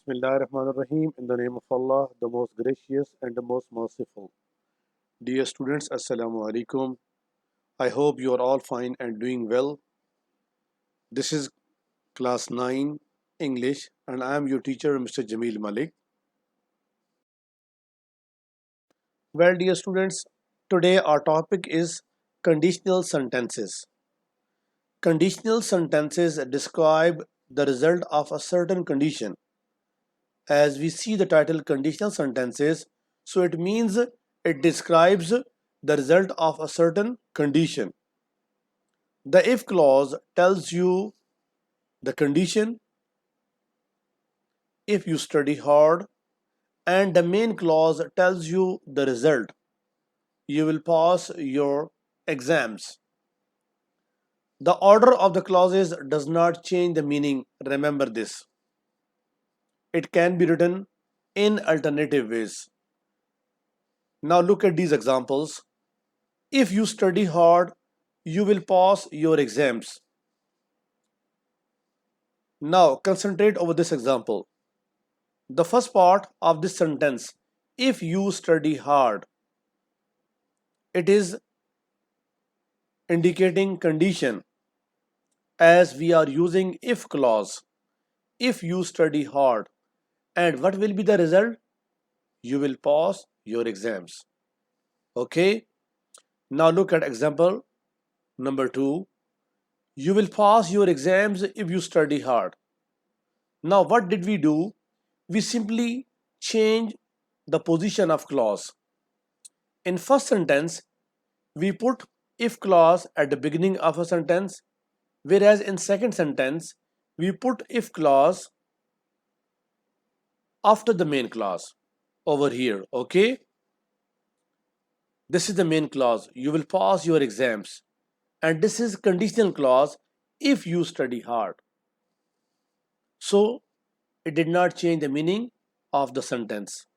Bismillahirrahmanirrahim. In the name of Allah, the most gracious and the most merciful. Dear students, Assalamu alaikum. I hope you are all fine and doing well. This is class 9 English and I am your teacher, Mr. Jamil Malik. Well, dear students, today our topic is conditional sentences. Conditional sentences describe the result of a certain condition. As we see the title conditional sentences, so it means it describes the result of a certain condition. The if clause tells you the condition, if you study hard, and the main clause tells you the result. You will pass your exams. The order of the clauses does not change the meaning. Remember this. It can be written in alternative ways. Now look at these examples. If you study hard, you will pass your exams. Now concentrate over this example. The first part of this sentence, if you study hard, it is indicating condition as we are using if clause. If you study hard, and what will be the result? You will pass your exams. Okay. Now look at example number 2. You will pass your exams if you study hard. Now what did we do? We simply change the position of clause. In first sentence, we put if clause at the beginning of a sentence, whereas in second sentence, we put if clause after the main clause over here. Okay. This is the main clause. You will pass your exams. And this is conditional clause if you study hard. So it did not change the meaning of the sentence.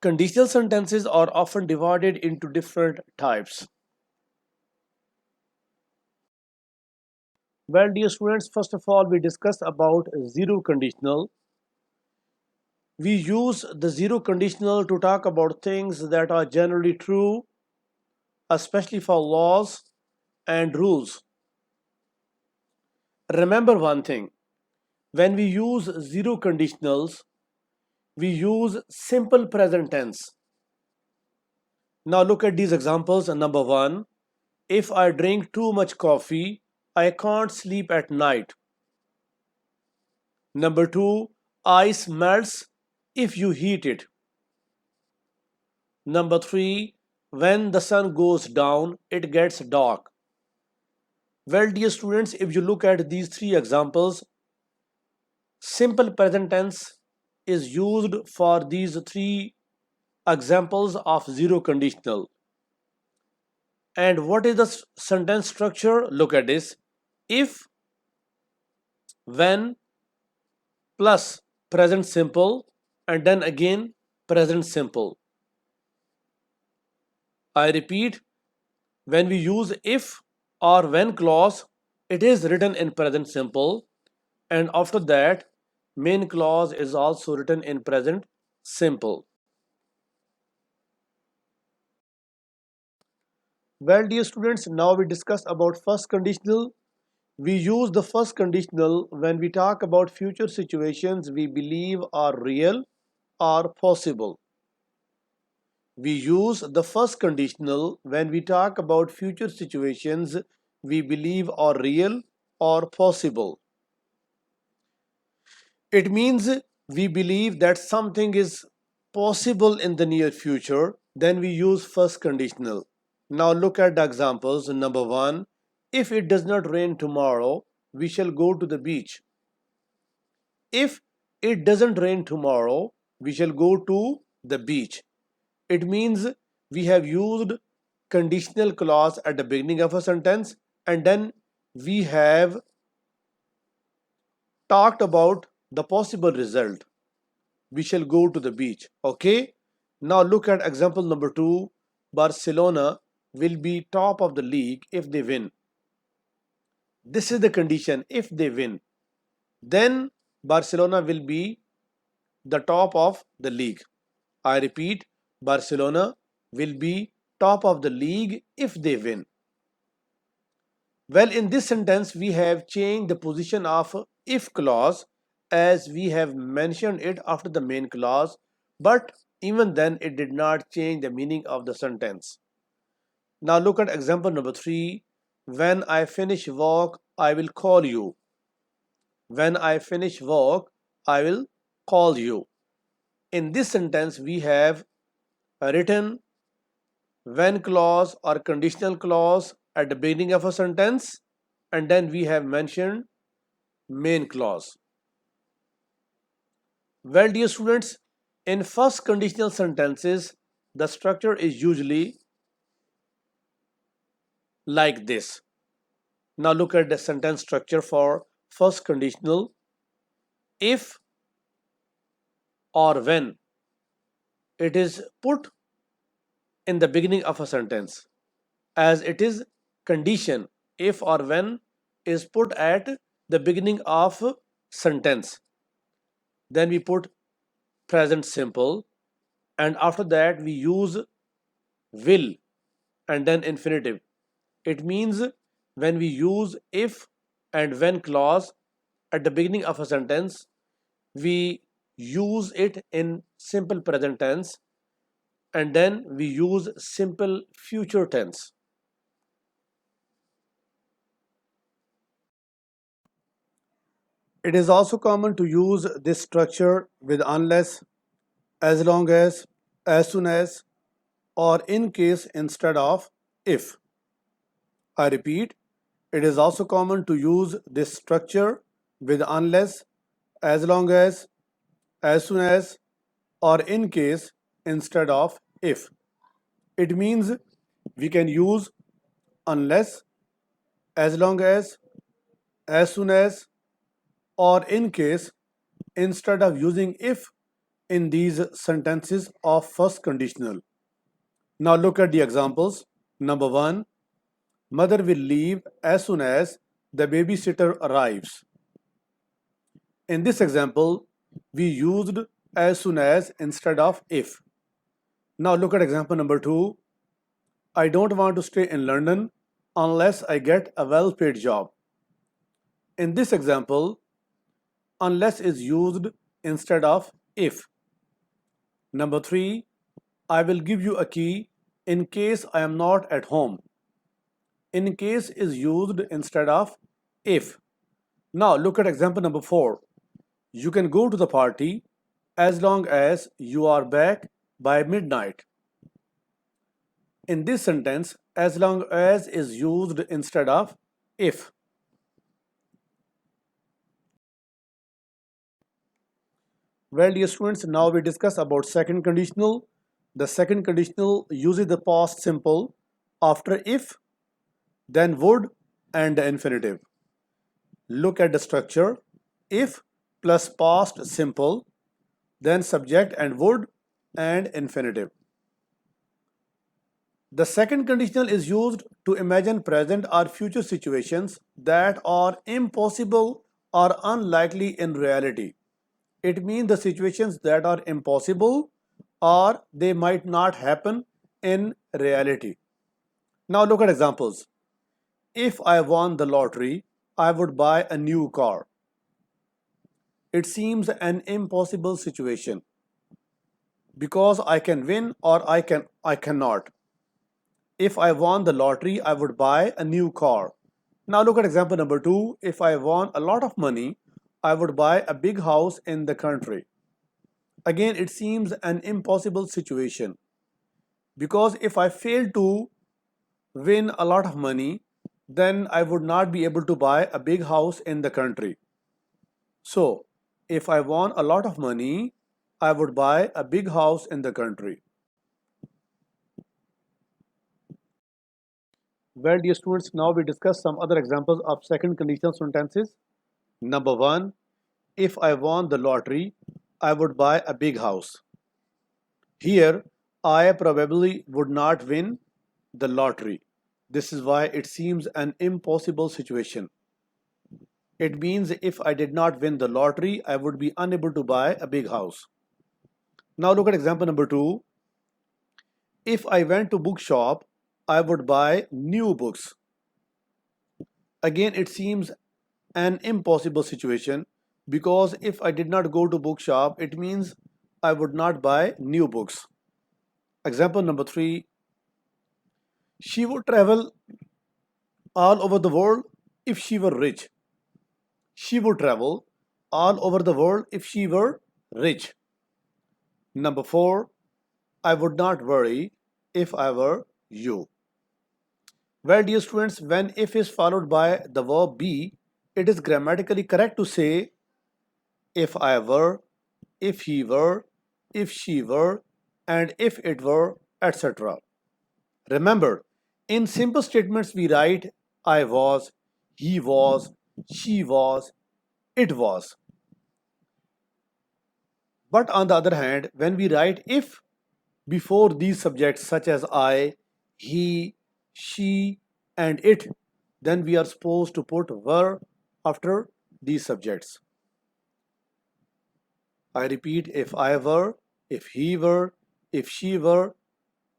Conditional sentences are often divided into different types. Well, dear students, first of all, we discussed about zero conditional. We use the zero conditional to talk about things that are generally true, especially for laws and rules. Remember one thing, when we use zero conditionals, we use simple present tense. Now look at these examples. Number 1, if I drink too much coffee, I can't sleep at night. Number 2, ice melts if you heat it. Number 3, when the sun goes down, it gets dark. Well, dear students, if you look at these 3 examples, simple present tense is used for these 3 examples of zero conditional. And what is the sentence structure? Look at this. If, when, plus present simple, and then again present simple. I repeat, when we use if or when clause, it is written in present simple, and after that main clause is also written in present simple. Well, dear students, now we discuss about first conditional. We use the first conditional when we talk about future situations we believe are real or possible. We use the first conditional when we talk about future situations we believe are real or possible. It means we believe that something is possible in the near future, then we use first conditional. Now look at the examples. Number 1, if it does not rain tomorrow, we shall go to the beach. If it doesn't rain tomorrow, we shall go to the beach. It means we have used conditional clause at the beginning of a sentence, and then we have talked about the possible result. We shall go to the beach. Okay. Now look at example number 2. Barcelona will be top of the league if they win. This is the condition, if they win. Then Barcelona will be the top of the league. I repeat, Barcelona will be top of the league if they win. Well, in this sentence, we have changed the position of if clause as we have mentioned it after the main clause, but even then it did not change the meaning of the sentence. Now look at example number 3. When I finish work, I will call you. When I finish work, I will call you. In this sentence, we have written when clause or conditional clause at the beginning of a sentence, and then we have mentioned main clause. Well, dear students, in first conditional sentences, the structure is usually like this. Now look at the sentence structure for first conditional. If or when it is put in the beginning of a sentence, as it is condition. If or when is put at the beginning of sentence, then we put present simple, and after that we use will and then infinitive. It means when we use if and when clause at the beginning of a sentence, we use it in simple present tense, and then we use simple future tense. It is also common to use this structure with unless, as long as soon as, or in case instead of if. I repeat, it is also common to use this structure with unless, as long as soon as, or in case instead of if. It means we can use unless, as long as soon as, or in case instead of using if in these sentences of first conditional. Now look at the examples. Number 1, mother will leave as soon as the babysitter arrives. In this example, we used as soon as instead of if. Now look at example number 2. I don't want to stay in London unless I get a well-paid job. In this example, unless is used instead of if. Number 3, I will give you a key in case I am not at home. In case is used instead of if. Now look at example number 4. You can go to the party as long as you are back by midnight. In this sentence, as long as is used instead of if. Well, dear students, now we discuss about second conditional. The second conditional uses the past simple after if, then would, and the infinitive. Look at the structure. If plus past simple, then subject and would and infinitive. The second conditional is used to imagine present or future situations that are impossible or unlikely in reality. It means the situations that are impossible or they might not happen in reality. Now look at examples. If I won the lottery, I would buy a new car. It seems an impossible situation because I can win or I cannot. If I won the lottery, I would buy a new car. Now look at example number 2. If I won a lot of money, I would buy a big house in the country. Again, it seems an impossible situation because if I fail to win a lot of money, then I would not be able to buy a big house in the country. So, if I won a lot of money, I would buy a big house in the country. Well, dear students, now we discuss some other examples of second conditional sentences. Number 1, if I won the lottery, I would buy a big house. Here, I probably would not win the lottery. This is why it seems an impossible situation. It means if I did not win the lottery, I would be unable to buy a big house. Now look at example number 2. If I went to bookshop, I would buy new books. Again, it seems an impossible situation because if I did not go to bookshop, it means I would not buy new books. Example number 3. She would travel all over the world if she were rich. She would travel all over the world if she were rich. Number 4. I would not worry if I were you. Well, dear students, when if is followed by the verb be, it is grammatically correct to say if I were, if he were, if she were, and if it were, etc. Remember, in simple statements we write I was, he was, she was, it was. But on the other hand, when we write if before these subjects such as I, he, she, and it, then we are supposed to put were after these subjects. I repeat, if I were, if he were, if she were,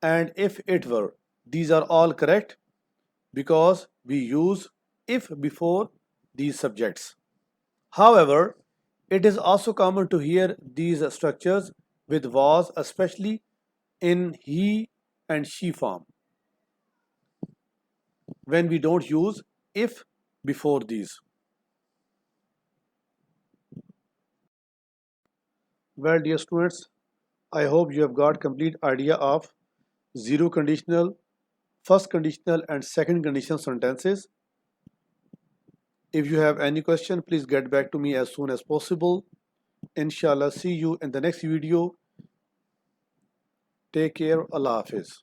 and if it were. These are all correct because we use if before these subjects. However, it is also common to hear these structures with was, especially in he and she form, when we don't use if before these. Well, dear students, I hope you have got complete idea of zero conditional, first conditional and second conditional sentences. If you have any question, please get back to me as soon as possible. Inshallah, see you in the next video. Take care. Allah Hafiz.